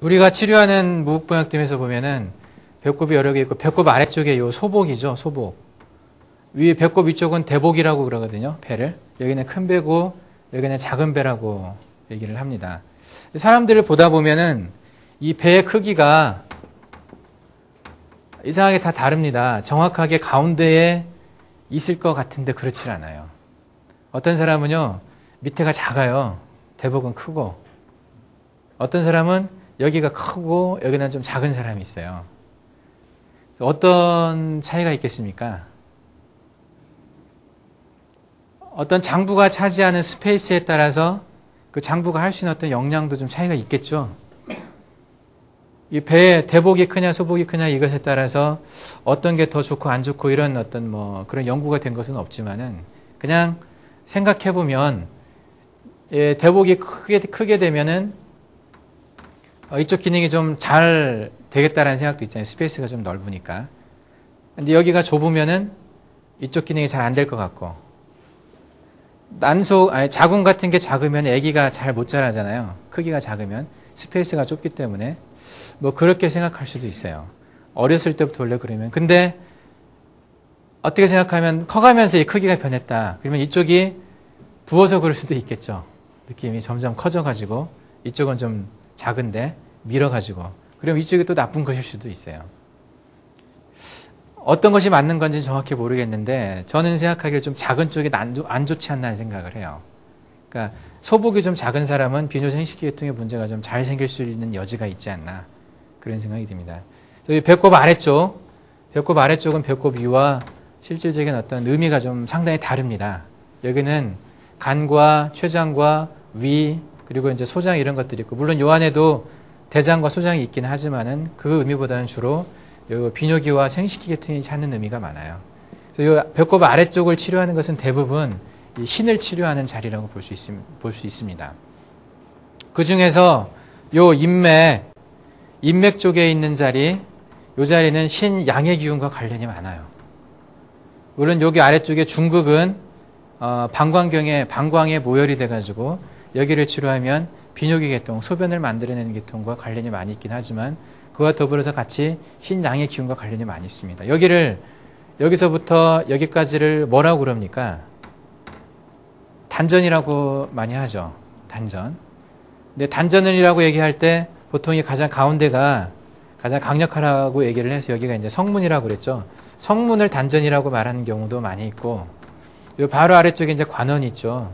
우리가 치료하는 무국보양팀에서 보면은 배꼽이 여러 개 있고 배꼽 아래쪽에 요 소복이죠. 소복. 위에 배꼽 위쪽은 대복이라고 그러거든요. 배를. 여기는 큰 배고 여기는 작은 배라고 얘기를 합니다. 사람들을 보다 보면은 이 배의 크기가 이상하게 다 다릅니다. 정확하게 가운데에 있을 것 같은데 그렇지 않아요. 어떤 사람은요, 밑에가 작아요. 대복은 크고. 어떤 사람은 여기가 크고 여기는 좀 작은 사람이 있어요. 어떤 차이가 있겠습니까? 어떤 장부가 차지하는 스페이스에 따라서 그 장부가 할 수 있는 어떤 역량도 좀 차이가 있겠죠. 이 배의 대복이 크냐 소복이 크냐 이것에 따라서 어떤 게 더 좋고 안 좋고 이런 어떤 뭐 그런 연구가 된 것은 없지만은 그냥 생각해 보면 대복이 크게 되면은 이쪽 기능이 좀 잘 되겠다라는 생각도 있잖아요. 스페이스가 좀 넓으니까. 근데 여기가 좁으면은 이쪽 기능이 잘 안 될 것 같고. 자궁 같은 게 작으면 아기가 잘 못 자라잖아요. 크기가 작으면. 스페이스가 좁기 때문에. 뭐 그렇게 생각할 수도 있어요. 어렸을 때부터 원래 그러면. 근데 어떻게 생각하면 커가면서 이 크기가 변했다. 그러면 이쪽이 부어서 그럴 수도 있겠죠. 느낌이 점점 커져가지고 이쪽은 좀 작은데 밀어가지고 그럼 이쪽이 또 나쁜 것일 수도 있어요. 어떤 것이 맞는 건지 정확히 모르겠는데 저는 생각하기에 좀 작은 쪽이 안 좋지 않나 생각을 해요. 그러니까 소복이 좀 작은 사람은 비뇨생식계통의 문제가 좀 잘 생길 수 있는 여지가 있지 않나 그런 생각이 듭니다. 저희 배꼽 아래쪽은 배꼽 위와 실질적인 어떤 의미가 좀 상당히 다릅니다. 여기는 간과 췌장과 위 그리고 이제 소장 이런 것들이 있고 물론 요 안에도 대장과 소장이 있긴 하지만은 그 의미보다는 주로 요 비뇨기와 생식기 계통이 찾는 의미가 많아요. 그래서 요 배꼽 아래쪽을 치료하는 것은 대부분 이 신을 치료하는 자리라고 볼 수 있습니다. 그 중에서 요 인맥 쪽에 있는 자리, 요 자리는 신 양의 기운과 관련이 많아요. 물론 여기 아래쪽에 중극은 방광에 모혈이 돼가지고 여기를 치료하면 비뇨기 계통, 소변을 만들어내는 계통과 관련이 많이 있긴 하지만 그와 더불어서 같이 신 양의 기운과 관련이 많이 있습니다. 여기서부터 여기까지를 뭐라고 그럽니까? 단전이라고 많이 하죠. 단전. 근데 단전이라고 얘기할 때 보통 이 가장 가운데가 가장 강력하라고 얘기를 해서 여기가 이제 성문이라고 그랬죠. 성문을 단전이라고 말하는 경우도 많이 있고, 요 바로 아래쪽에 이제 관원이 있죠.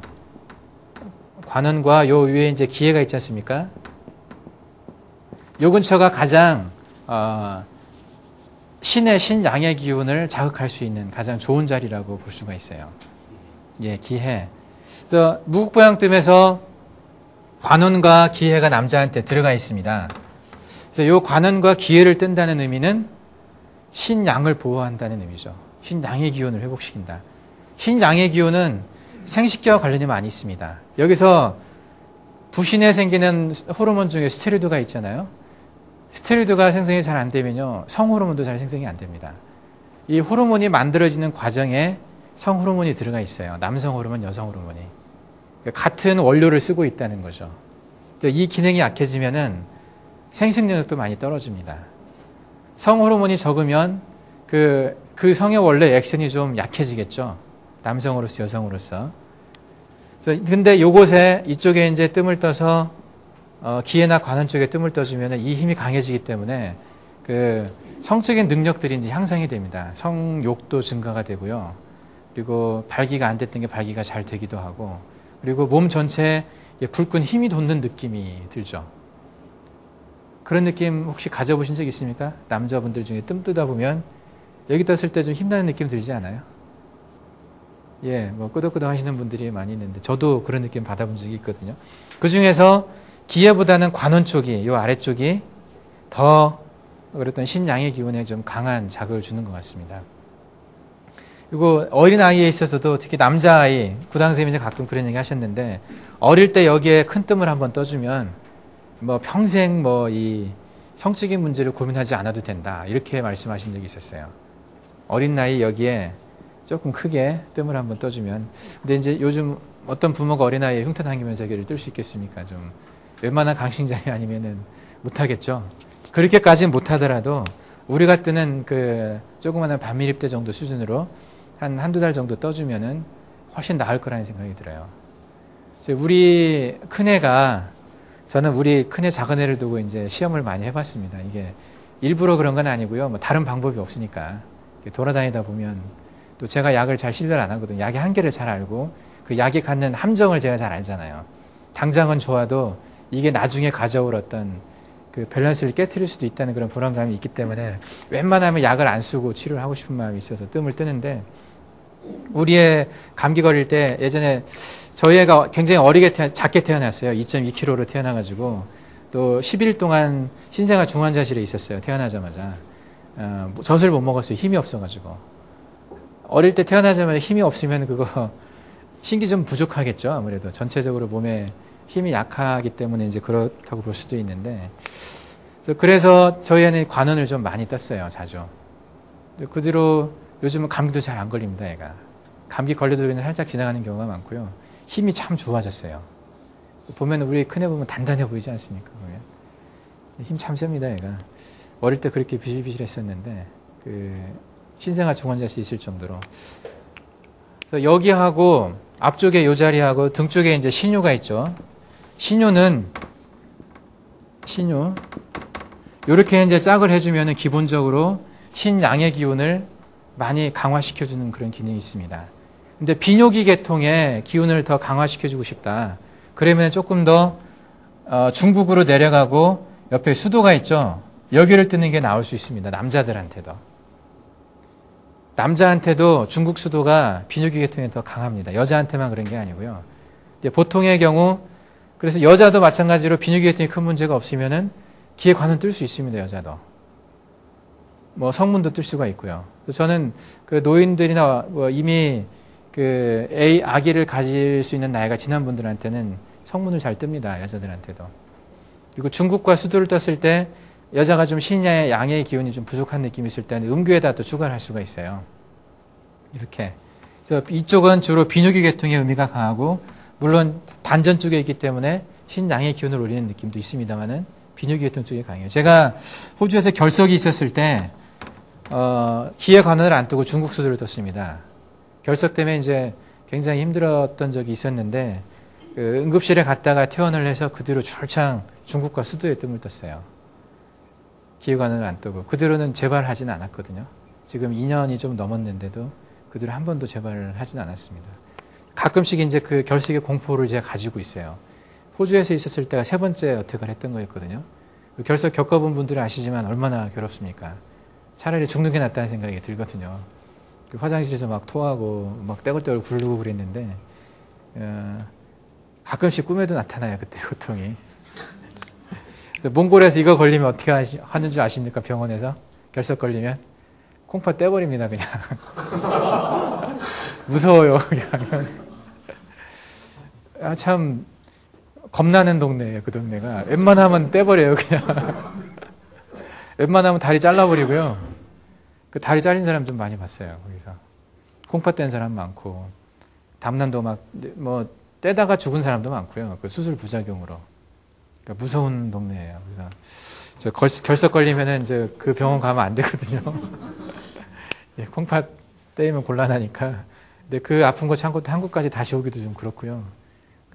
관원과 요 위에 이제 기회가 있지 않습니까? 요 근처가 가장 신 양의 기운을 자극할 수 있는 가장 좋은 자리라고 볼 수가 있어요. 예, 기해. 그래서 무국보양뜸에서 관원과 기해가 남자한테 들어가 있습니다. 그래서 요 관원과 기해를 뜬다는 의미는 신 양을 보호한다는 의미죠. 신 양의 기운을 회복시킨다. 신 양의 기운은 생식기와 관련이 많이 있습니다. 여기서 부신에 생기는 호르몬 중에 스테로이드가 있잖아요. 스테로이드가 생성이 잘 안 되면요, 성호르몬도 잘 생성이 안 됩니다. 이 호르몬이 만들어지는 과정에 성호르몬이 들어가 있어요. 남성 호르몬, 여성 호르몬이. 같은 원료를 쓰고 있다는 거죠. 이 기능이 약해지면은 생식 능력도 많이 떨어집니다. 성호르몬이 적으면 그 성의 원래 액션이 좀 약해지겠죠. 남성으로서 여성으로서. 근데 요곳에 이쪽에 이제 뜸을 떠서 기해나 관원 쪽에 뜸을 떠주면 이 힘이 강해지기 때문에 그 성적인 능력들이 이제 향상이 됩니다. 성욕도 증가가 되고요. 그리고 발기가 안 됐던 게 발기가 잘 되기도 하고, 그리고 몸 전체에 불끈 힘이 돋는 느낌이 들죠. 그런 느낌 혹시 가져보신 적 있습니까? 남자분들 중에 뜸 뜨다 보면 여기 떴을 때 좀 힘나는 느낌 들지 않아요? 예, 뭐 끄덕끄덕 하시는 분들이 많이 있는데 저도 그런 느낌 받아본 적이 있거든요. 그 중에서 기해보다는 관원 쪽이, 요 아래쪽이 더 그랬던 신양의 기운에 좀 강한 자극을 주는 것 같습니다. 그리고 어린아이에 있어서도 특히 남자아이, 구당선생님이 가끔 그런 얘기 하셨는데, 어릴 때 여기에 큰 뜸을 한번 떠주면 뭐 평생 뭐 이 성적인 문제를 고민하지 않아도 된다, 이렇게 말씀하신 적이 있었어요. 어린 나이 여기에 조금 크게 뜸을 한번 떠주면. 근데 이제 요즘 어떤 부모가 어린아이에 흉터 당기면서 여기를 뜰 수 있겠습니까? 좀 웬만한 강신장이 아니면은 못하겠죠. 그렇게까지는 못하더라도 우리가 뜨는 그 조그마한 반미립대 정도 수준으로 한두 달 정도 떠주면은 훨씬 나을 거라는 생각이 들어요. 우리 큰애가, 저는 우리 큰애 작은 애를 두고 이제 시험을 많이 해봤습니다. 이게 일부러 그런 건 아니고요. 뭐 다른 방법이 없으니까. 돌아다니다 보면 또 제가 약을 잘 신뢰를 안 하거든요. 약의 한계를 잘 알고 그 약이 갖는 함정을 제가 잘 알잖아요. 당장은 좋아도 이게 나중에 가져올 어떤 그 밸런스를 깨트릴 수도 있다는 그런 불안감이 있기 때문에 웬만하면 약을 안 쓰고 치료를 하고 싶은 마음이 있어서 뜸을 뜨는데, 우리 애 감기 걸릴 때 예전에 저희 애가 굉장히 작게 태어났어요. 2.2kg로 태어나가지고 또 10일 동안 신생아 중환자실에 있었어요. 태어나자마자. 젖을 못 먹었어요. 힘이 없어가지고. 어릴 때 태어나자마자 힘이 없으면 그거 신기 좀 부족하겠죠. 아무래도 전체적으로 몸에 힘이 약하기 때문에 이제 그렇다고 볼 수도 있는데, 그래서 저희 애는 관원을 좀 많이 떴어요. 자주. 그 뒤로 요즘은 감기도 잘 안 걸립니다. 애가. 감기 걸려도 그냥 살짝 지나가는 경우가 많고요. 힘이 참 좋아졌어요. 보면 우리 큰애 보면 단단해 보이지 않습니까? 보면 힘 참 셉니다. 애가. 어릴 때 그렇게 비실비실했었는데 그 신생아 중환자실에 있을 정도로. 그래서 여기하고 앞쪽에 요 자리하고 등 쪽에 이제 신유가 있죠. 신유 요렇게 이제 짝을 해주면은 기본적으로 신양의 기운을 많이 강화시켜주는 그런 기능이 있습니다. 근데 비뇨기 계통의 기운을 더 강화시켜주고 싶다. 그러면 조금 더 중국으로 내려가고 옆에 수도가 있죠. 여기를 뜨는 게 나올 수 있습니다. 남자한테도 중국 수도가 비뇨기 계통이 더 강합니다. 여자한테만 그런 게 아니고요. 보통의 경우, 그래서 여자도 마찬가지로 비뇨기 계통이 큰 문제가 없으면은 기에 관은 뜰 수 있습니다. 여자도. 뭐 성문도 뜰 수가 있고요. 저는 그 노인들이나 뭐 이미 그 아기를 가질 수 있는 나이가 지난 분들한테는 성문을 잘 뜹니다. 여자들한테도. 그리고 중국과 수도를 떴을 때 여자가 좀 신의 양의 기운이 좀 부족한 느낌이 있을 때는 음교에다 또 추가를 할 수가 있어요. 이렇게. 그래서 이쪽은 주로 비뇨기 계통의 의미가 강하고, 물론 반전 쪽에 있기 때문에 신양의 기운을 올리는 느낌도 있습니다만은 비뇨기 계통 쪽이 강해요. 제가 호주에서 결석이 있었을 때 기의 관원을 안 뜨고 중국 수도를 떴습니다. 결석 때문에 이제 굉장히 힘들었던 적이 있었는데, 그 응급실에 갔다가 퇴원을 해서 그 뒤로 출창 중국과 수도에 뜸을 떴어요. 기의 관원을 안 뜨고. 그 뒤로는 재발하지는 않았거든요. 지금 2년이 좀 넘었는데도 그 뒤로 한 번도 재발을 하진 않았습니다. 가끔씩 이제 그 결석의 공포를 제가 가지고 있어요. 호주에서 있었을 때가 3번째 어택을 했던 거였거든요. 그 결석 겪어본 분들은 아시지만 얼마나 괴롭습니까? 차라리 죽는 게 낫다는 생각이 들거든요. 그 화장실에서 막 토하고 막 떼굴떼굴 굴르고 그랬는데, 가끔씩 꿈에도 나타나요. 그때 고통이. 몽골에서 이거 걸리면 어떻게 하는 줄 아십니까? 병원에서 결석 걸리면 콩팥 떼버립니다. 그냥. 무서워요. 그냥. 참 겁나는 동네예요. 그 동네가. 웬만하면 떼버려요. 그냥. 웬만하면 다리 잘라버리고요. 그 다리 잘린 사람 좀 많이 봤어요. 거기서. 콩팥 뗀 사람 많고, 담난도 막, 뭐, 떼다가 죽은 사람도 많고요. 그 수술 부작용으로. 그러니까 무서운 동네예요. 그래서, 결석 걸리면은 이제 그 병원 가면 안 되거든요. 예, 콩팥 떼이면 곤란하니까. 근데 그 아픈 거 참고 또 한국까지 다시 오기도 좀 그렇고요.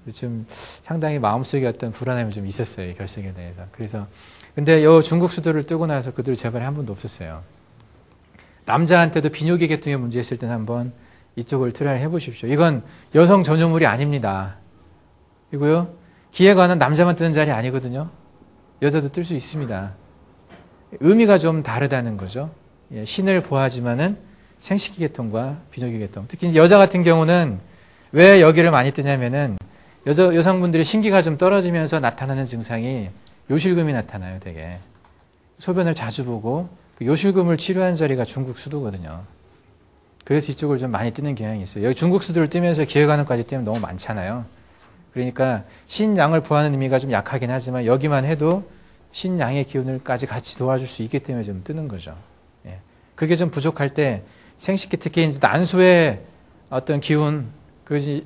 그래서 좀 상당히 마음속에 어떤 불안함이 좀 있었어요. 이 결석에 대해서. 그래서, 근데 요 중국 수도를 뜨고 나서 그들 재발이 한 번도 없었어요. 남자한테도 비뇨기 계통의 문제 있을 때는 한번 이쪽을 트라이를 해보십시오. 이건 여성 전유물이 아닙니다. 그리고요, 기에 관한 남자만 뜨는 자리 아니거든요. 여자도 뜰 수 있습니다. 의미가 좀 다르다는 거죠. 예, 신을 보하지만은 생식기 계통과 비뇨기 계통. 특히 여자 같은 경우는 왜 여기를 많이 뜨냐면은 여성분들이 신기가 좀 떨어지면서 나타나는 증상이 요실금이 나타나요, 되게. 소변을 자주 보고 그 요실금을 치료하는 자리가 중국 수도거든요. 그래서 이쪽을 좀 많이 뜨는 경향이 있어요. 여기 중국 수도를 뜨면서 기회관원까지 뜨면 너무 많잖아요. 그러니까 신양을 보하는 의미가 좀 약하긴 하지만 여기만 해도 신양의 기운을까지 같이 도와줄 수 있기 때문에 좀 뜨는 거죠. 예. 그게 좀 부족할 때 생식기, 특히 이제 난소의 어떤 기운, 그것이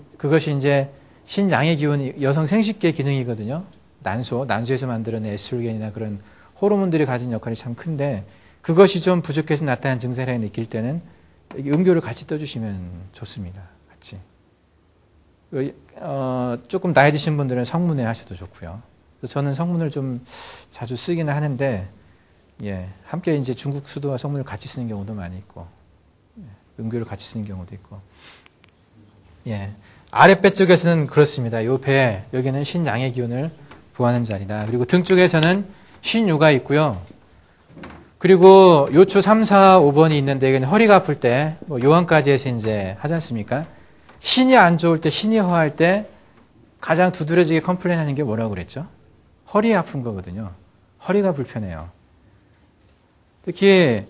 이제 신양의 기운, 여성 생식기의 기능이거든요. 난소에서 만들어낸 에스트로겐이나 그런 호르몬들이 가진 역할이 참 큰데 그것이 좀 부족해서 나타나는 증세라고 느낄 때는 음교를 같이 떠주시면 좋습니다. 같이. 조금 나이 드신 분들은 성문에 하셔도 좋고요. 저는 성문을 좀 자주 쓰기는 하는데, 함께 이제 중국 수도와 성문을 같이 쓰는 경우도 많이 있고, 음교를 같이 쓰는 경우도 있고, 아랫배 쪽에서는 그렇습니다. 요 배, 여기는 신양의 기운을 부하는 자리다. 그리고 등 쪽에서는 신유가 있고요. 그리고 요추 3, 4, 5번이 있는데, 이건 허리가 아플 때, 요한까지 해서 이제 하지 않습니까? 신이 안 좋을 때, 신이 허할 때 가장 두드러지게 컴플레인 하는 게 뭐라고 그랬죠? 허리 아픈 거거든요. 허리가 불편해요. 특히,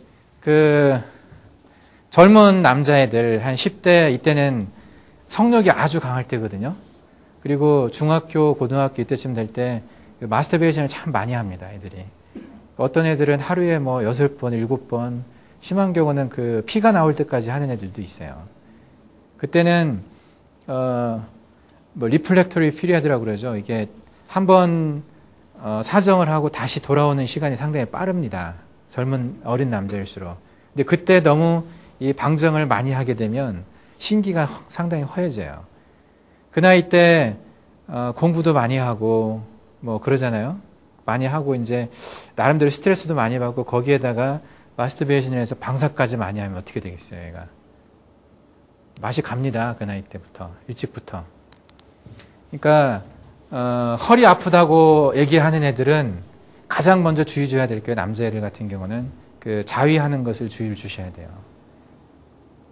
젊은 남자애들, 한 10대, 이때는 성욕이 아주 강할 때거든요. 그리고 중학교, 고등학교 이때쯤 될 때 마스터베이션을 참 많이 합니다, 애들이. 어떤 애들은 하루에 6번, 7번, 심한 경우는 피가 나올 때까지 하는 애들도 있어요. 그때는, 리플렉터리 피리어드라고 그러죠. 이게 한번 사정을 하고 다시 돌아오는 시간이 상당히 빠릅니다. 어린 남자일수록. 근데 그때 너무 이 방정을 많이 하게 되면 신기가 상당히 허해져요. 그 나이 때 공부도 많이 하고 그러잖아요. 많이 하고 이제 나름대로 스트레스도 많이 받고 거기에다가 마스터베이션을 해서 방사까지 많이 하면 어떻게 되겠어요, 얘가. 맛이 갑니다. 그 나이 때부터. 일찍부터. 그러니까 허리 아프다고 얘기하는 애들은 가장 먼저 주의 줘야 될 게 남자애들 같은 경우는 자위하는 것을 주의를 주셔야 돼요.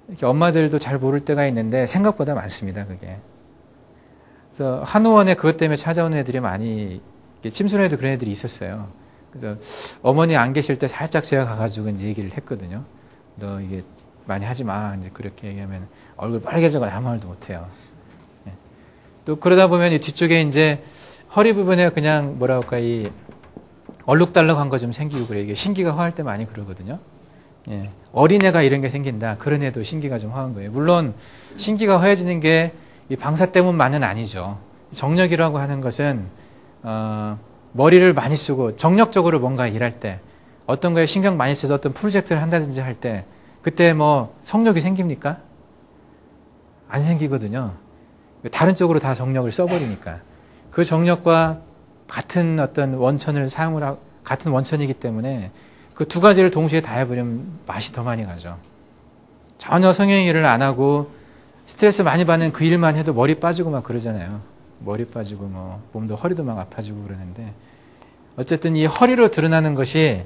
이렇게 엄마들도 잘 모를 때가 있는데 생각보다 많습니다, 그게. 그래서 한의원에 그것 때문에 찾아오는 애들이 많이 침순에도 그런 애들이 있었어요. 그래서 어머니 안 계실 때 살짝 제가 가가지고 이제 얘기를 했거든요. 너 이게 많이 하지 마. 이제 그렇게 얘기하면 얼굴 빨개져가 아무 말도 못 해요. 또 그러다 보면 이 뒤쪽에 이제 허리 부분에 그냥 이 얼룩달룩한 거 좀 생기고 그래요. 이게 신기가 허할 때 많이 그러거든요. 어린애가 이런 게 생긴다. 그런 애도 신기가 좀 허한 거예요. 물론 신기가 허해지는 게 이 방사 때문만은 아니죠. 정력이라고 하는 것은 머리를 많이 쓰고 정력적으로 뭔가 일할 때 어떤 거에 신경 많이 써서 어떤 프로젝트를 한다든지 할 때 그때 성욕이 생깁니까? 안 생기거든요. 다른 쪽으로 다 정력을 써버리니까. 그 정력과 같은 어떤 원천을 사용을 하고, 같은 원천이기 때문에 그 두 가지를 동시에 다 해버리면 맛이 더 많이 가죠. 전혀 성형 일을 안 하고 스트레스 많이 받는 그 일만 해도 머리 빠지고 막 그러잖아요. 머리 빠지고 몸도 허리도 막 아파지고 그러는데 어쨌든 이 허리로 드러나는 것이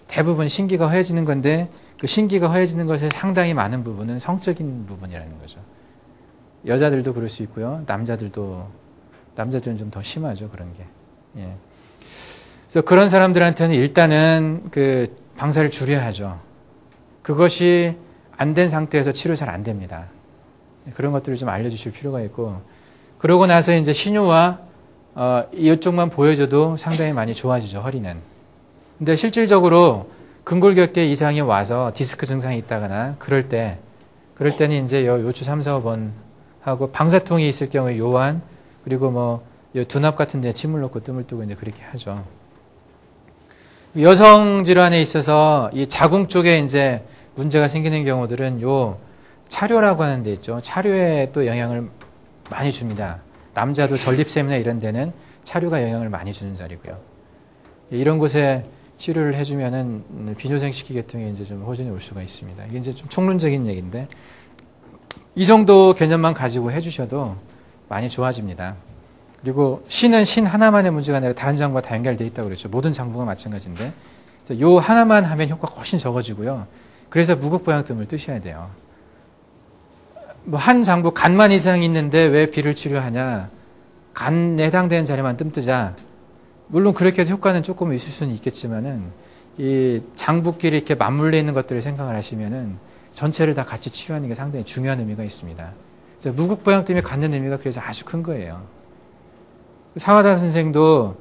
대부분 신기가 허해지는 건데 그 신기가 허해지는 것의 상당히 많은 부분은 성적인 부분이라는 거죠. 여자들도 그럴 수 있고요. 남자들은 좀 더 심하죠. 그런 게. 그래서 그런 사람들한테는 일단은 방사를 줄여야죠. 그것이 안 된 상태에서 치료 잘 안 됩니다. 그런 것들을 좀 알려주실 필요가 있고 그러고 나서 이제 신유와 이쪽만 보여줘도 상당히 많이 좋아지죠. 허리는. 근데 실질적으로 근골격계 이상이 와서 디스크 증상이 있다거나 그럴 때는 이제 요추 3, 4, 5번 하고 방사통이 있을 경우에 요한 그리고 요 두납 같은 데 침을 넣고 뜸을 뜨고 이제 그렇게 하죠. 여성 질환에 있어서 이 자궁 쪽에 이제 문제가 생기는 경우들은 요 차료라고 하는 데 있죠. 차료에 또 영향을 많이 줍니다. 남자도 전립샘이나 이런 데는 차료가 영향을 많이 주는 자리고요. 이런 곳에 치료를 해주면은 비뇨생식기 계통에 이제 좀 호전이 올 수가 있습니다. 이게 이제 좀 총론적인 얘기인데 이 정도 개념만 가지고 해주셔도 많이 좋아집니다. 그리고 신은 신 하나만의 문제가 아니라 다른 장부가 다 연결되어 있다고 그랬죠. 모든 장부가 마찬가지인데 요 하나만 하면 효과가 훨씬 적어지고요. 그래서 무극보양뜸을 뜨셔야 돼요. 한 장부 간만 이상이 있는데 왜 비를 치료하냐. 간에 해당되는 자리만 뜸 뜨자. 물론 그렇게 해도 효과는 조금 있을 수는 있겠지만은 이 장부끼리 이렇게 맞물려 있는 것들을 생각을 하시면은 전체를 다 같이 치료하는 게 상당히 중요한 의미가 있습니다. 무극보양뜸이 갖는 의미가 그래서 아주 큰 거예요. 사화단 선생도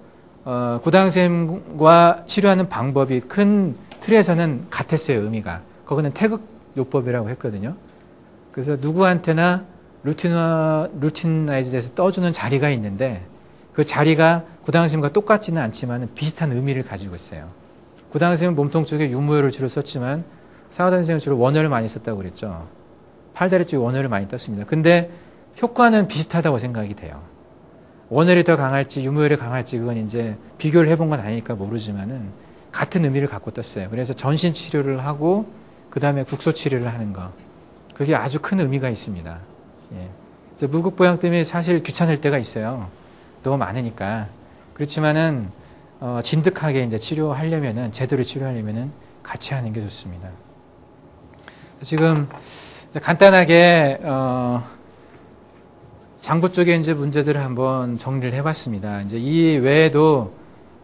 구당샘과 치료하는 방법이 큰 틀에서는 같았어요. 의미가. 거기는 태극요법이라고 했거든요. 그래서 누구한테나 루틴화이즈 돼서 떠주는 자리가 있는데 그 자리가 구당 선생님과 똑같지는 않지만 비슷한 의미를 가지고 있어요. 구당 선생님은 몸통 쪽에 유무효를 주로 썼지만 사화단 선생님은 주로 원효를 많이 썼다고 그랬죠. 팔다리 쪽에 원효를 많이 떴습니다. 근데 효과는 비슷하다고 생각이 돼요. 원효이 더 강할지 유무효이 강할지 그건 이제 비교를 해본 건 아니니까 모르지만은 같은 의미를 갖고 떴어요. 그래서 전신 치료를 하고 그 다음에 국소 치료를 하는 거. 그게 아주 큰 의미가 있습니다. 예. 무국보양뜸이 사실 귀찮을 때가 있어요. 너무 많으니까. 그렇지만은 진득하게 이제 치료하려면은 제대로 치료하려면은 같이 하는 게 좋습니다. 지금 간단하게 장부 쪽에 이제 문제들을 한번 정리를 해봤습니다. 이제 이 외에도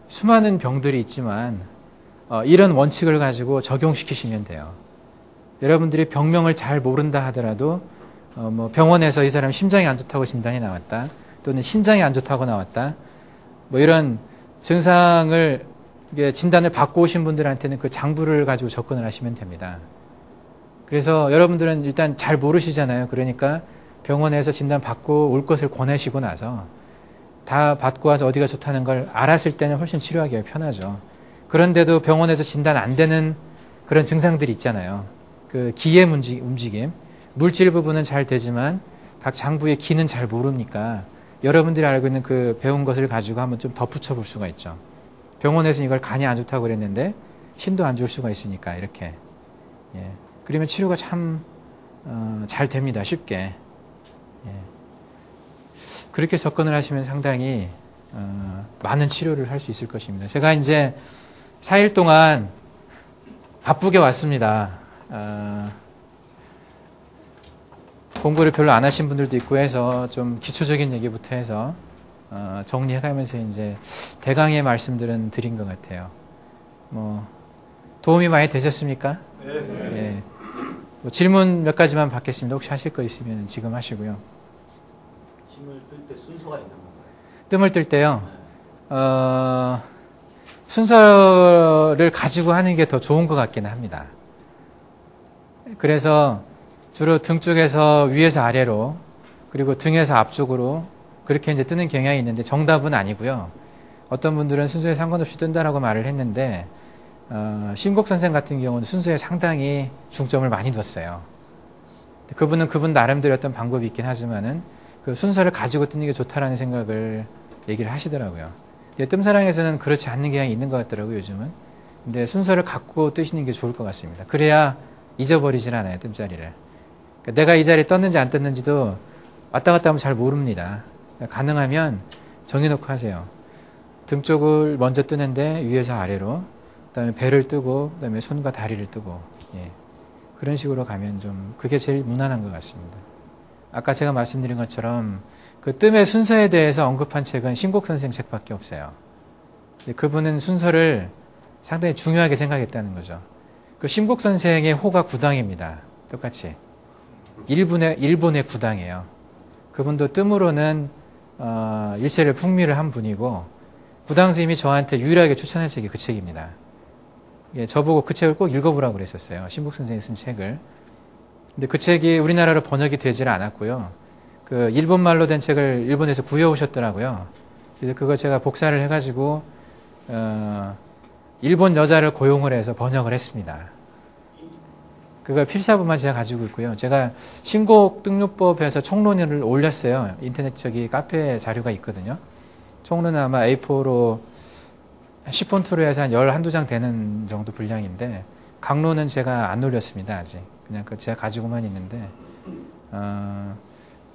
수많은 병들이 있지만 이런 원칙을 가지고 적용시키시면 돼요. 여러분들이 병명을 잘 모른다 하더라도 뭐 병원에서 이 사람 심장이 안 좋다고 진단이 나왔다, 또는 신장이 안 좋다고 나왔다, 뭐 이런 증상을 진단을 받고 오신 분들한테는 그 장부를 가지고 접근을 하시면 됩니다. 그래서 여러분들은 일단 잘 모르시잖아요. 그러니까 병원에서 진단 받고 올 것을 권하시고 나서 다 받고 와서 어디가 좋다는 걸 알았을 때는 훨씬 치료하기가 편하죠. 그런데도 병원에서 진단 안 되는 그런 증상들이 있잖아요. 그 기의 움직임, 물질 부분은 잘 되지만 각 장부의 기는 잘 모르니까 여러분들이 알고 있는 그 배운 것을 가지고 한번 좀 덧붙여 볼 수가 있죠. 병원에서는 이걸 간이 안 좋다고 그랬는데 신도 안 좋을 수가 있으니까 이렇게. 예. 그러면 치료가 참 잘 됩니다. 쉽게. 예. 그렇게 접근을 하시면 상당히 많은 치료를 할 수 있을 것입니다. 제가 이제 4일 동안 바쁘게 왔습니다. 공부를 별로 안 하신 분들도 있고 해서 좀 기초적인 얘기부터 해서 정리해가면서 이제 대강의 말씀들은 드린 것 같아요. 뭐 도움이 많이 되셨습니까? 네. 예. 뭐 질문 몇 가지만 받겠습니다. 혹시 하실 거 있으면 지금 하시고요. 침을 뜰 때 순서가 있는 건가요? 뜸을 뜰 때요. 순서를 가지고 하는 게 더 좋은 것 같기는 합니다. 그래서 주로 등 쪽에서 위에서 아래로, 그리고 등에서 앞쪽으로 그렇게 이제 뜨는 경향이 있는데 정답은 아니고요. 어떤 분들은 순서에 상관없이 뜬다라고 말을 했는데 신곡 선생 같은 경우는 순서에 상당히 중점을 많이 뒀어요. 그분은 그분 나름대로 어떤 방법이 있긴 하지만은 그 순서를 가지고 뜨는 게 좋다라는 생각을 얘기를 하시더라고요. 뜸사랑에서는 그렇지 않는 경향이 있는 것 같더라고요, 요즘은. 근데 순서를 갖고 뜨시는 게 좋을 것 같습니다. 그래야 잊어버리질 않아요, 뜸자리를. 그러니까 내가 이 자리에 떴는지 안 떴는지도 왔다 갔다 하면 잘 모릅니다. 그러니까 가능하면 정해놓고 하세요. 등 쪽을 먼저 뜨는데 위에서 아래로, 그 다음에 배를 뜨고, 그 다음에 손과 다리를 뜨고, 예. 그런 식으로 가면 좀 그게 제일 무난한 것 같습니다. 아까 제가 말씀드린 것처럼 그 뜸의 순서에 대해서 언급한 책은 신곡 선생 책밖에 없어요. 그분은 순서를 상당히 중요하게 생각했다는 거죠. 그 신곡 선생의 호가 구당입니다. 똑같이. 일본의 구당이에요. 그분도 뜸으로는 일체를 풍미를 한 분이고, 구당 스님이 저한테 유일하게 추천한 책이 그 책입니다. 예, 저보고 그 책을 꼭 읽어보라고 그랬었어요. 신곡 선생이 쓴 책을. 근데 그 책이 우리나라로 번역이 되질 않았고요. 그 일본말로 된 책을 일본에서 구해오셨더라고요. 그래서 그거 제가 복사를 해가지고 일본 여자를 고용을 해서 번역을 했습니다. 그걸 필사본만 제가 가지고 있고요. 제가 신곡 등록법에서 총론을 올렸어요. 인터넷 카페 자료가 있거든요. 총론은 아마 A4로 10폰트로 해서 한 12장 되는 정도 분량인데, 강론은 제가 안 올렸습니다, 아직. 그냥 제가 가지고만 있는데,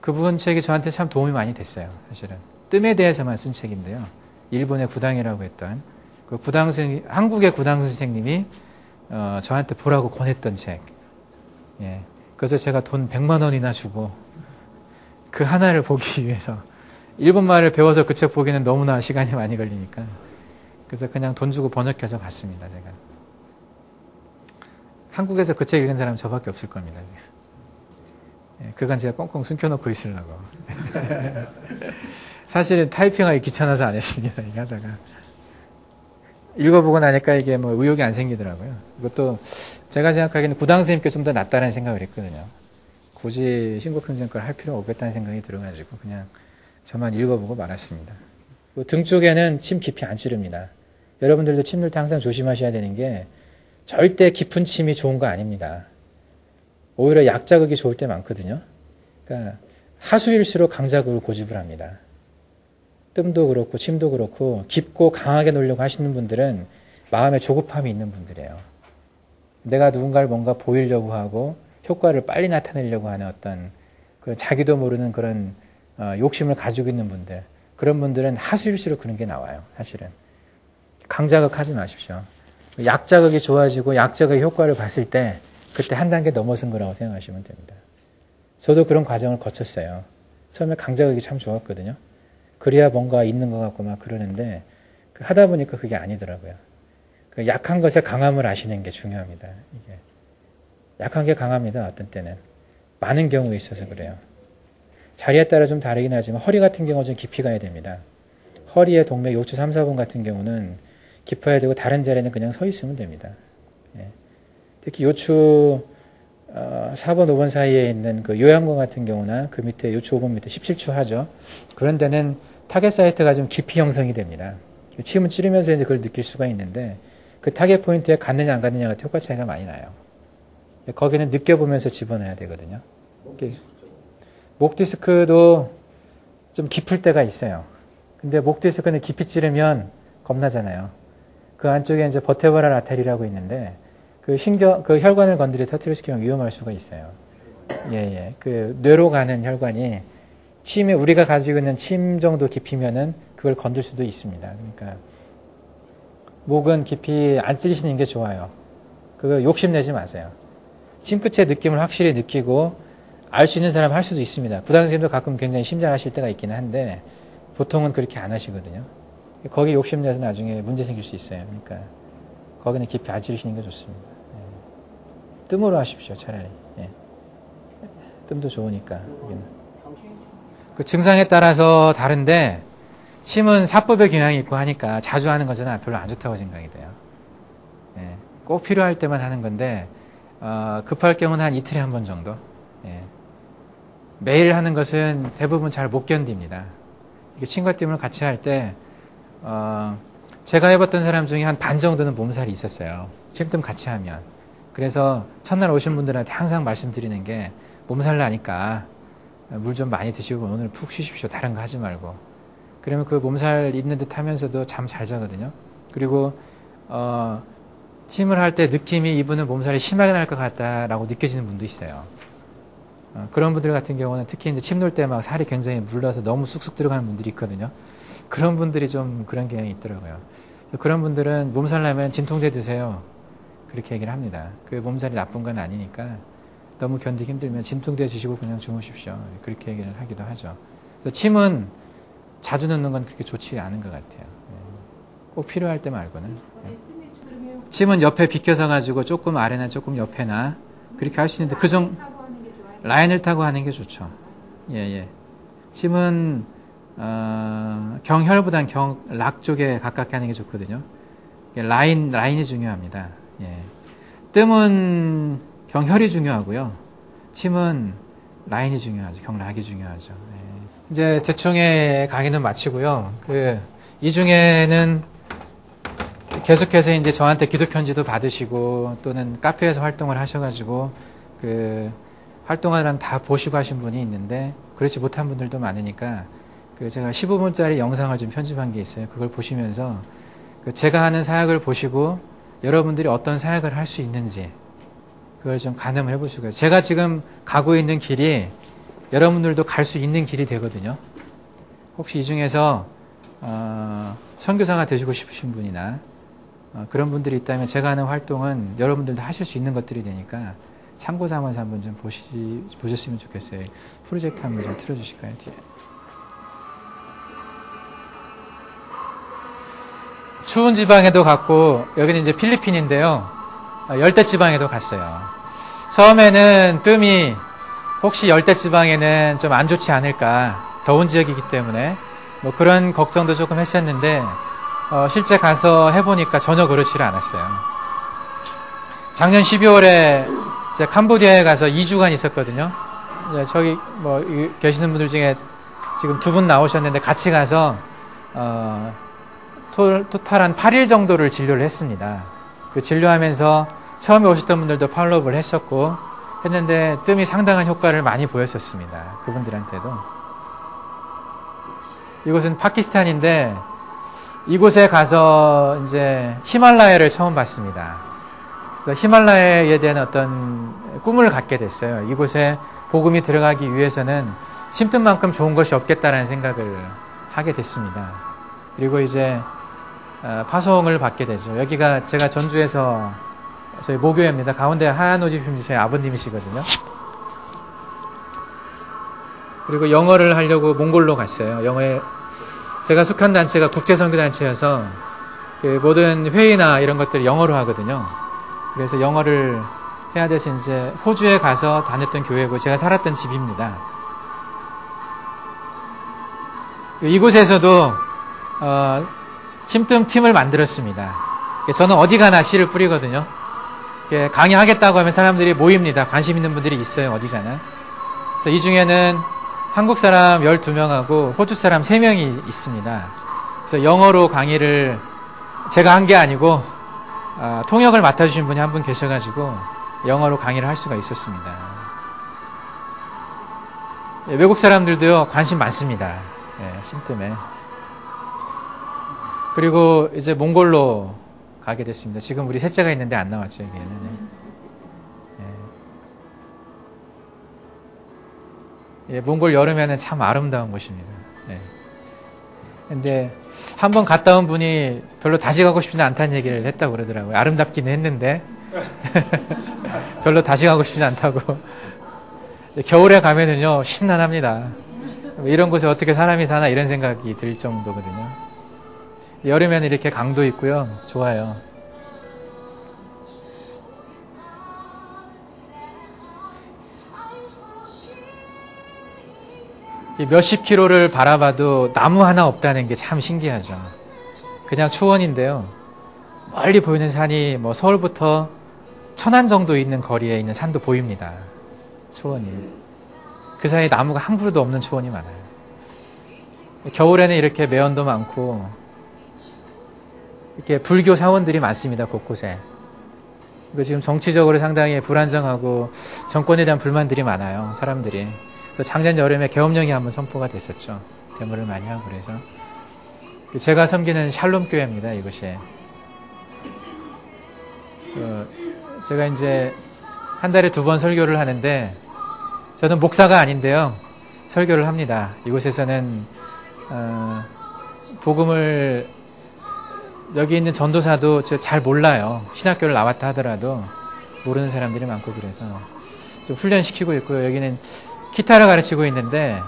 그분 책이 저한테 참 도움이 많이 됐어요, 사실은. 뜸에 대해서만 쓴 책인데요. 일본의 구당이라고 했던, 그 한국의 구당 선생님이, 저한테 보라고 권했던 책. 예. 그래서 제가 돈 100만 원이나 주고, 그 하나를 보기 위해서, 일본말을 배워서 그 책 보기는 너무나 시간이 많이 걸리니까. 그래서 그냥 돈 주고 번역해서 봤습니다, 제가. 한국에서 그 책 읽은 사람은 저밖에 없을 겁니다. 예, 그건 제가 꽁꽁 숨겨놓고 있으려고. 사실은 타이핑하기 귀찮아서 안 했습니다, 이거 하다가. 읽어보고 나니까 이게 뭐 의욕이 안 생기더라고요. 이것도 제가 생각하기에는 구당 선생님께 좀 더 낫다는 생각을 했거든요. 굳이 신곡 선생 걸 할 필요가 없겠다는 생각이 들어가지고 그냥 저만 읽어보고 말았습니다. 등 쪽에는 침 깊이 안 찌릅니다. 여러분들도 침 넣을 때 항상 조심하셔야 되는 게 절대 깊은 침이 좋은 거 아닙니다. 오히려 약자극이 좋을 때 많거든요. 그러니까 하수일수록 강자극을 고집을 합니다. 뜸도 그렇고 침도 그렇고 깊고 강하게 놓으려고 하시는 분들은 마음에 조급함이 있는 분들이에요. 내가 누군가를 뭔가 보이려고 하고 효과를 빨리 나타내려고 하는 어떤 그 자기도 모르는 그런 욕심을 가지고 있는 분들, 그런 분들은 하수일수록 그런 게 나와요. 사실은 강자극 하지 마십시오. 약자극이 좋아지고 약자극의 효과를 봤을 때 그때 한 단계 넘어선 거라고 생각하시면 됩니다. 저도 그런 과정을 거쳤어요. 처음에 강자극이 참 좋았거든요. 그래야 뭔가 있는 것 같고 막 그러는데 하다 보니까 그게 아니더라고요. 그 약한 것에 강함을 아시는 게 중요합니다. 이게 약한 게 강합니다. 어떤 때는 많은 경우에 있어서 그래요. 자리에 따라 좀 다르긴 하지만 허리 같은 경우 좀 깊이 가야 됩니다. 허리의 동맥 요추 3, 4번 같은 경우는 깊어야 되고 다른 자리는 그냥 서 있으면 됩니다. 예. 특히 요추 4번, 5번 사이에 있는 그 요양권 같은 경우나 그 밑에 요추 5번 밑에 17추 하죠. 그런 데는 타겟 사이트가 좀 깊이 형성이 됩니다. 침을 찌르면서 이제 그걸 느낄 수가 있는데 그 타겟 포인트에 갔느냐 안 갔느냐 같은 효과 차이가 많이 나요. 거기는 느껴보면서 집어넣어야 되거든요. 목 디스크도 좀 깊을 때가 있어요. 근데 목 디스크는 깊이 찌르면 겁나잖아요. 그 안쪽에 이제 버테브랄 아테리라고 있는데 그 혈관을 건드려 터뜨리시키면 위험할 수가 있어요. 예. 그 뇌로 가는 혈관이 침에 우리가 가지고 있는 침 정도 깊이면은 그걸 건들 수도 있습니다. 그러니까 목은 깊이 안 찌르시는 게 좋아요. 그거 욕심내지 마세요. 침 끝의 느낌을 확실히 느끼고 알 수 있는 사람 할 수도 있습니다. 부당 선생님도 가끔 굉장히 심장하실 때가 있기는 한데 보통은 그렇게 안 하시거든요. 거기 욕심내서 나중에 문제 생길 수 있어요. 그러니까 거기는 깊이 안 찌르시는 게 좋습니다. 예. 뜸으로 하십시오. 차라리. 예. 뜸도 좋으니까. 그 증상에 따라서 다른데 침은 사법의 경향이 있고 하니까 자주 하는 건 저는 별로 안 좋다고 생각이 돼요. 예. 꼭 필요할 때만 하는 건데 급할 경우는 한 이틀에 한 번 정도. 예. 매일 하는 것은 대부분 잘 못 견딥니다. 이게 침과 뜸을 같이 할 때 제가 해봤던 사람 중에 한 반 정도는 몸살이 있었어요. 침뜸 같이 하면. 그래서 첫날 오신 분들한테 항상 말씀드리는 게 몸살 나니까 물 좀 많이 드시고 오늘 푹 쉬십시오. 다른 거 하지 말고. 그러면 그 몸살 있는 듯 하면서도 잠 잘 자거든요. 그리고 침을 할 때 느낌이 이분은 몸살이 심하게 날 것 같다라고 느껴지는 분도 있어요. 그런 분들 같은 경우는 특히 이제 침 놓을 때 막 살이 굉장히 물러서 너무 쑥쑥 들어가는 분들이 있거든요. 그런 분들이 좀 그런 경향이 있더라고요. 그런 분들은 몸살 나면 진통제 드세요. 그렇게 얘기를 합니다. 그 몸살이 나쁜 건 아니니까 너무 견디기 힘들면 진통제 드시고 그냥 주무십시오. 그렇게 얘기를 하기도 하죠. 그래서 침은 자주 넣는 건 그렇게 좋지 않은 것 같아요. 꼭 필요할 때 말고는. 침은 옆에 비껴서 가지고 조금 아래나 조금 옆에나 그렇게 할 수 있는데 라인을 타고 하는 게 좋죠. 예. 침은 경혈보단 락 쪽에 가깝게 하는 게 좋거든요. 라인이 중요합니다. 예. 뜸은 경혈이 중요하고요. 침은 라인이 중요하죠. 경락이 중요하죠. 예. 이제 대충의 강의는 마치고요. 이 중에는 계속해서 이제 저한테 기도 편지도 받으시고 또는 카페에서 활동을 하셔가지고 활동하는 다 보시고 하신 분이 있는데 그렇지 못한 분들도 많으니까 제가 15분짜리 영상을 좀 편집한 게 있어요. 그걸 보시면서 제가 하는 사역을 보시고 여러분들이 어떤 사역을 할 수 있는지 그걸 좀 가늠을 해보시고요. 제가 지금 가고 있는 길이 여러분들도 갈 수 있는 길이 되거든요. 혹시 이 중에서 선교사가 되시고 싶으신 분이나 그런 분들이 있다면 제가 하는 활동은 여러분들도 하실 수 있는 것들이 되니까 참고 삼아서 한번 좀 보셨으면 좋겠어요. 프로젝트 한번 좀 틀어주실까요? 뒤에. 추운 지방에도 갔고 여기는 이제 필리핀인데요. 열대 지방에도 갔어요. 처음에는 뜸이 혹시 열대 지방에는 좀 안 좋지 않을까, 더운 지역이기 때문에 뭐 그런 걱정도 조금 했었는데 실제 가서 해보니까 전혀 그렇지를 않았어요. 작년 12월에 제가 캄보디아에 가서 2주간 있었거든요. 저기 계시는 분들 중에 지금 2분 나오셨는데 같이 가서 토탈 8일 정도를 진료를 했습니다. 그 진료하면서 처음에 오셨던 분들도 팔로우업을 했었고 했는데 뜸이 상당한 효과를 많이 보였었습니다. 그분들한테도. 이곳은 파키스탄인데 이곳에 가서 이제 히말라야를 처음 봤습니다. 히말라야에 대한 어떤 꿈을 갖게 됐어요. 이곳에 복음이 들어가기 위해서는 심뜸만큼 좋은 것이 없겠다라는 생각을 하게 됐습니다. 그리고 이제 파송을 받게 되죠. 여기가 제가 전주에서 저희 모교회입니다. 가운데 하얀 옷 입으신 저희 아버님이시거든요. 그리고 영어를 하려고 몽골로 갔어요. 영어에 제가 속한 단체가 국제선교단체여서 그 모든 회의나 이런 것들을 영어로 하거든요. 그래서 영어를 해야 돼서 이제 호주에 가서 다녔던 교회고 제가 살았던 집입니다. 이곳에서도 침뜸 팀을 만들었습니다. 저는 어디 가나 씨를 뿌리거든요. 강의하겠다고 하면 사람들이 모입니다. 관심 있는 분들이 있어요. 어디 가나. 그래서 이 중에는 한국 사람 12명하고 호주 사람 3명이 있습니다. 그래서 영어로 강의를 제가 한 게 아니고 통역을 맡아주신 분이 한 분 계셔가지고 영어로 강의를 할 수가 있었습니다. 외국 사람들도요 관심 많습니다. 침뜸에. 그리고 이제 몽골로 가게 됐습니다. 지금 우리 셋째가 있는데 안 나왔죠, 여기에는. 몽골 여름에는 참 아름다운 곳입니다. 근데 한번 갔다 온 분이 별로 다시 가고 싶지는 않다는 얘기를 했다고 그러더라고요. 아름답기는 했는데 별로 다시 가고 싶지는 않다고. 겨울에 가면은요 심란합니다. 이런 곳에 어떻게 사람이 사나 이런 생각이 들 정도거든요. 여름에는 이렇게 강도 있고요. 좋아요. 몇십 킬로를 바라봐도 나무 하나 없다는 게 참 신기하죠. 그냥 초원인데요. 멀리 보이는 산이 뭐 서울부터 천안 정도 있는 거리에 있는 산도 보입니다. 초원이. 그 사이에 나무가 한 그루도 없는 초원이 많아요. 겨울에는 이렇게 매연도 많고 이렇게 불교 사원들이 많습니다. 곳곳에. 그리고 지금 정치적으로 상당히 불안정하고 정권에 대한 불만들이 많아요. 사람들이. 그래서 작년 여름에 계엄령이 한번 선포가 됐었죠. 데모를 많이 하고 그래서. 제가 섬기는 샬롬 교회입니다. 이곳이. 제가 이제 한 달에 2번 설교를 하는데 저는 목사가 아닌데요. 설교를 합니다. 이곳에서는 복음을 여기 있는 전도사도 잘 몰라요. 신학교를 나왔다 하더라도 모르는 사람들이 많고 그래서 좀 훈련시키고 있고요. 여기는 기타를 가르치고 있는데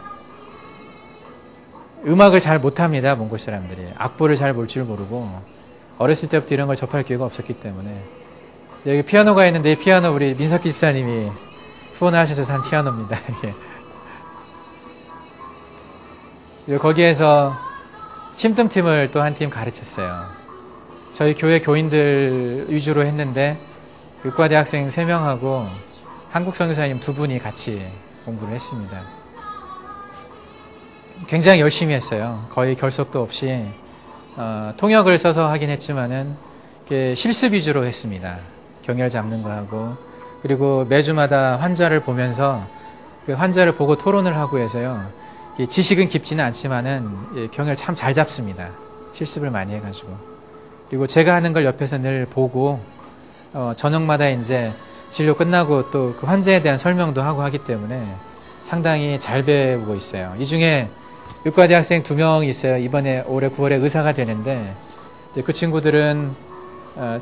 음악을 잘 못합니다. 몽골 사람들이. 악보를 잘 볼 줄 모르고 어렸을 때부터 이런 걸 접할 기회가 없었기 때문에 여기 피아노가 있는데 이 피아노 우리 민석기 집사님이 후원을 하셔서 산 피아노입니다. 그리고 거기에서 침뜸팀을 또 한 팀 가르쳤어요. 저희 교회 교인들 위주로 했는데 의과대학생 3명하고 한국 선교사님 2분이 같이 공부를 했습니다. 굉장히 열심히 했어요. 거의 결석도 없이 통역을 써서 하긴 했지만은 실습 위주로 했습니다. 경혈 잡는 거 하고 그리고 매주마다 환자를 보면서 그 환자를 보고 토론을 하고 해서요. 지식은 깊지는 않지만은 경혈 참 잘 잡습니다. 실습을 많이 해가지고. 그리고 제가 하는 걸 옆에서 늘 보고 저녁마다 이제 진료 끝나고 또 그 환자에 대한 설명도 하고 하기 때문에 상당히 잘 배우고 있어요. 이 중에 의과대학생 2명이 있어요. 이번에 올해 9월에 의사가 되는데 그 친구들은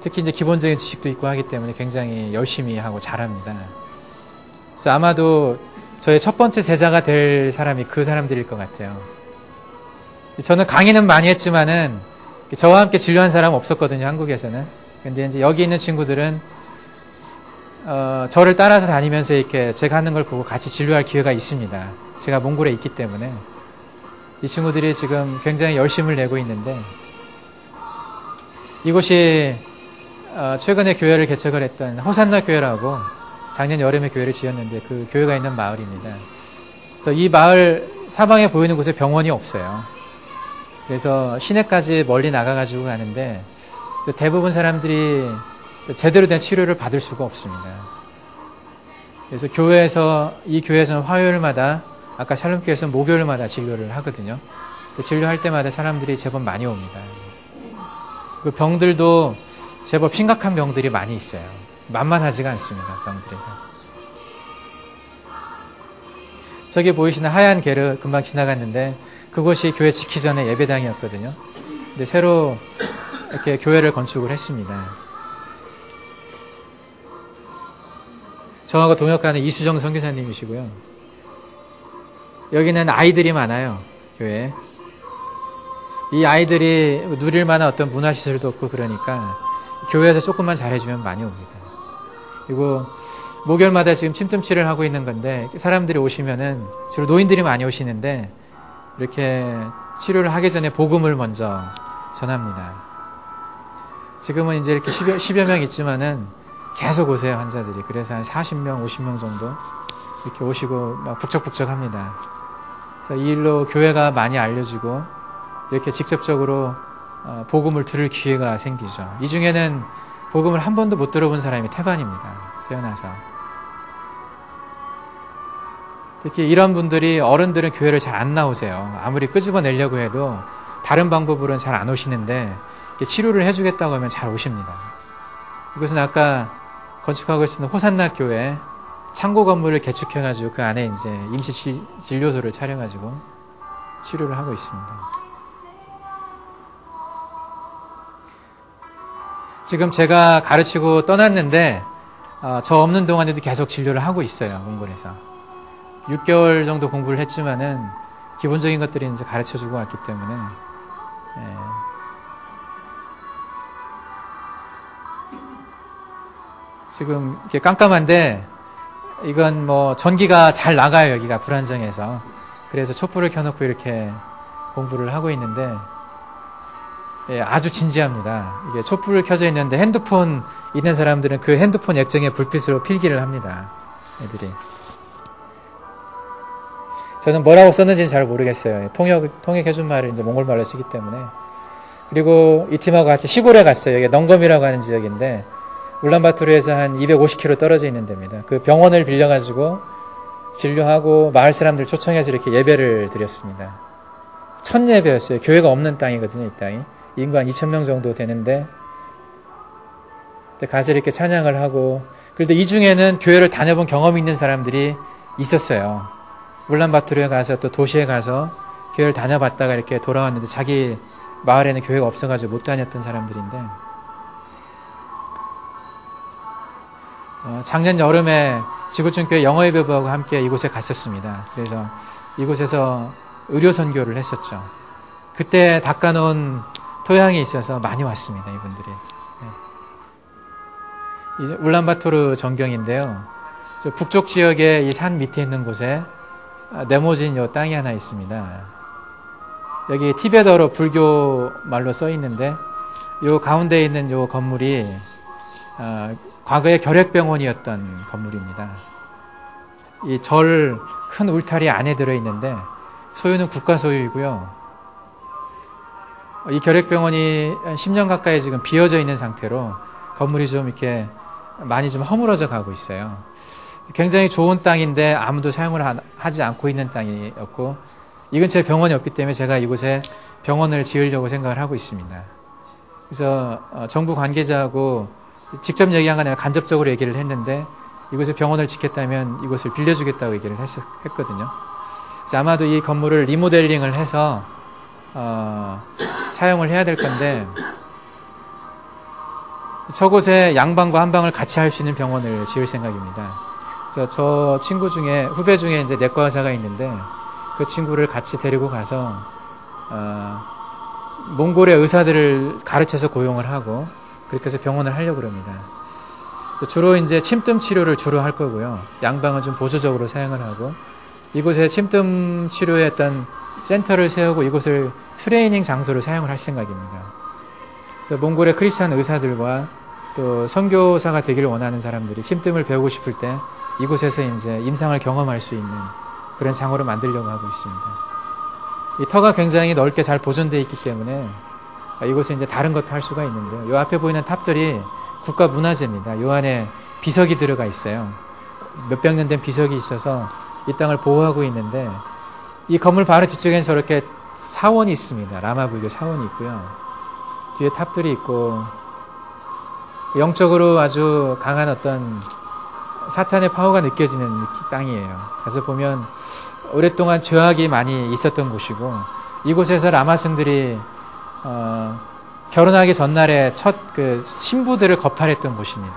특히 이제 기본적인 지식도 있고 하기 때문에 굉장히 열심히 하고 잘합니다. 그래서 아마도 저의 첫 번째 제자가 될 사람이 그 사람들일 것 같아요. 저는 강의는 많이 했지만은 저와 함께 진료한 사람은 없었거든요. 한국에서는. 근데 이제 여기 있는 친구들은 저를 따라서 다니면서 이렇게 제가 하는 걸 보고 같이 진료할 기회가 있습니다. 제가 몽골에 있기 때문에 이 친구들이 지금 굉장히 열심을 내고 있는데 이곳이 최근에 교회를 개척을 했던 호산나 교회라고 작년 여름에 교회를 지었는데 그 교회가 있는 마을입니다. 그래서 이 마을 사방에 보이는 곳에 병원이 없어요. 그래서 시내까지 멀리 나가가지고 가는데 대부분 사람들이 제대로 된 치료를 받을 수가 없습니다. 그래서 이 교회에서는 화요일마다, 아까 샬롬교회에서는 목요일마다 진료를 하거든요. 진료할 때마다 사람들이 제법 많이 옵니다. 그 병들도 제법 심각한 병들이 많이 있어요. 만만하지가 않습니다, 병들이. 저기 보이시는 하얀 게르 금방 지나갔는데 그곳이 교회 짓기 전에 예배당이었거든요. 근데 새로 이렇게 교회를 건축을 했습니다. 저하고 동역하는 이수정 선교사님이시고요. 여기는 아이들이 많아요, 교회에. 이 아이들이 누릴 만한 어떤 문화시설도 없고 그러니까 교회에서 조금만 잘해주면 많이 옵니다. 그리고 목요일마다 지금 침tum치료를 하고 있는 건데 사람들이 오시면은 주로 노인들이 많이 오시는데 이렇게 치료를 하기 전에 복음을 먼저 전합니다. 지금은 이제 이렇게 10여 명 있지만은 계속 오세요, 환자들이. 그래서 한 40명, 50명 정도 이렇게 오시고 막 북적북적 합니다. 그래서 이 일로 교회가 많이 알려지고 이렇게 직접적으로 복음을 들을 기회가 생기죠. 이 중에는 복음을 한 번도 못 들어본 사람이 태반입니다. 태어나서. 특히 이런 분들이, 어른들은 교회를 잘 안 나오세요. 아무리 끄집어내려고 해도 다른 방법으로는 잘 안 오시는데 치료를 해주겠다고 하면 잘 오십니다. 이것은 아까 건축하고 있는 호산나 교회 창고 건물을 개축해가지고 그 안에 이제 임시 진료소를 차려가지고 치료를 하고 있습니다. 지금 제가 가르치고 떠났는데 저 없는 동안에도 계속 진료를 하고 있어요, 몽골에서. 6개월 정도 공부를 했지만은 기본적인 것들이 이제 가르쳐주고 왔기 때문에. 지금 이렇게 깜깜한데 이건 뭐 전기가 잘 나가요, 여기가 불안정해서. 그래서 촛불을 켜놓고 이렇게 공부를 하고 있는데 아주 진지합니다. 이게 촛불을 켜져 있는데 핸드폰 있는 사람들은 그 핸드폰 액정에 불빛으로 필기를 합니다, 애들이. 저는 뭐라고 썼는지는 잘 모르겠어요. 통역해준 말을 이제 몽골 말로 쓰기 때문에. 그리고 이 팀하고 같이 시골에 갔어요. 여기 넝검이라고 하는 지역인데 울란바토르에서 한 250km 떨어져 있는 데입니다. 그 병원을 빌려가지고 진료하고 마을 사람들 초청해서 이렇게 예배를 드렸습니다. 첫 예배였어요. 교회가 없는 땅이거든요, 이 땅이. 인구 한 2,000명 정도 되는데 가서 이렇게 찬양을 하고, 그런데 이 중에는 교회를 다녀본 경험이 있는 사람들이 있었어요. 울란바토르에 가서 또 도시에 가서 교회를 다녀봤다가 이렇게 돌아왔는데 자기 마을에는 교회가 없어가지고 못 다녔던 사람들인데 작년 여름에 지구촌교회 영어예배부하고 함께 이곳에 갔었습니다. 그래서 이곳에서 의료 선교를 했었죠. 그때 닦아놓은 토양이 있어서 많이 왔습니다, 이분들이. 네. 울란바토르 전경인데요. 저 북쪽 지역에 이 산 밑에 있는 곳에 네모진 요 땅이 하나 있습니다. 여기 티베트어로 불교 말로 써 있는데 요 가운데 있는 요 건물이 과거에 결핵병원이었던 건물입니다. 이 절 큰 울타리 안에 들어있는데 소유는 국가 소유이고요. 이 결핵병원이 10년 가까이 지금 비어져 있는 상태로 건물이 좀 이렇게 많이 좀 허물어져 가고 있어요. 굉장히 좋은 땅인데 아무도 사용을 하지 않고 있는 땅이었고 이 근처에 병원이 없기 때문에 제가 이곳에 병원을 지으려고 생각을 하고 있습니다. 그래서 정부 관계자하고 직접 얘기한 건 아니라 간접적으로 얘기를 했는데 이곳에 병원을 짓겠다면 이곳을 빌려주겠다고 얘기를 했거든요. 그래서 아마도 이 건물을 리모델링을 해서 사용을 해야 될 건데 저곳에 양방과 한방을 같이 할 수 있는 병원을 지을 생각입니다. 그래서 저 친구 중에 후배 중에 이제 내과 의사가 있는데 그 친구를 같이 데리고 가서 몽골의 의사들을 가르쳐서 고용을 하고 그렇게 해서 병원을 하려고 그럽니다. 주로 이제 침뜸 치료를 주로 할 거고요. 양방은 좀 보조적으로 사용을 하고 이곳에 침뜸 치료의 어떤 센터를 세우고 이곳을 트레이닝 장소로 사용을 할 생각입니다. 그래서 몽골의 크리스찬 의사들과 또 선교사가 되기를 원하는 사람들이 침뜸을 배우고 싶을 때 이곳에서 이제 임상을 경험할 수 있는 그런 장으로 만들려고 하고 있습니다. 이 터가 굉장히 넓게 잘 보존되어 있기 때문에 이곳에 이제 다른 것도 할 수가 있는데요. 이 앞에 보이는 탑들이 국가 문화재입니다. 요 안에 비석이 들어가 있어요. 몇백 년 된 비석이 있어서 이 땅을 보호하고 있는데 이 건물 바로 뒤쪽에는 저렇게 사원이 있습니다. 라마 불교 사원이 있고요. 뒤에 탑들이 있고 영적으로 아주 강한 어떤 사탄의 파워가 느껴지는 땅이에요. 그래서 보면 오랫동안 죄악이 많이 있었던 곳이고 이곳에서 라마승들이 결혼하기 전날에 첫 그 신부들을 겁탈했던 곳입니다.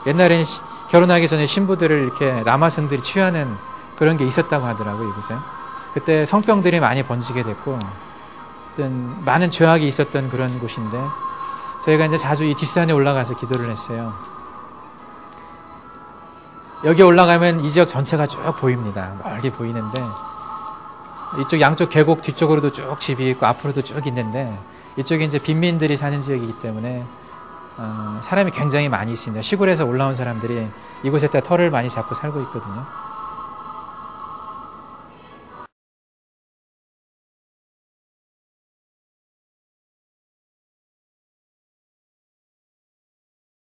옛날에는 결혼하기 전에 신부들을 이렇게 라마승들이 취하는 그런 게 있었다고 하더라고요, 이곳에. 그때 성병들이 많이 번지게 됐고, 어떤 많은 죄악이 있었던 그런 곳인데, 저희가 이제 자주 이 뒷산에 올라가서 기도를 했어요. 여기 올라가면 이 지역 전체가 쭉 보입니다. 멀리 보이는데, 이쪽 양쪽 계곡 뒤쪽으로도 쭉 집이 있고, 앞으로도 쭉 있는데, 이쪽이 이제 빈민들이 사는 지역이기 때문에, 사람이 굉장히 많이 있습니다. 시골에서 올라온 사람들이 이곳에다 터를 많이 잡고 살고 있거든요.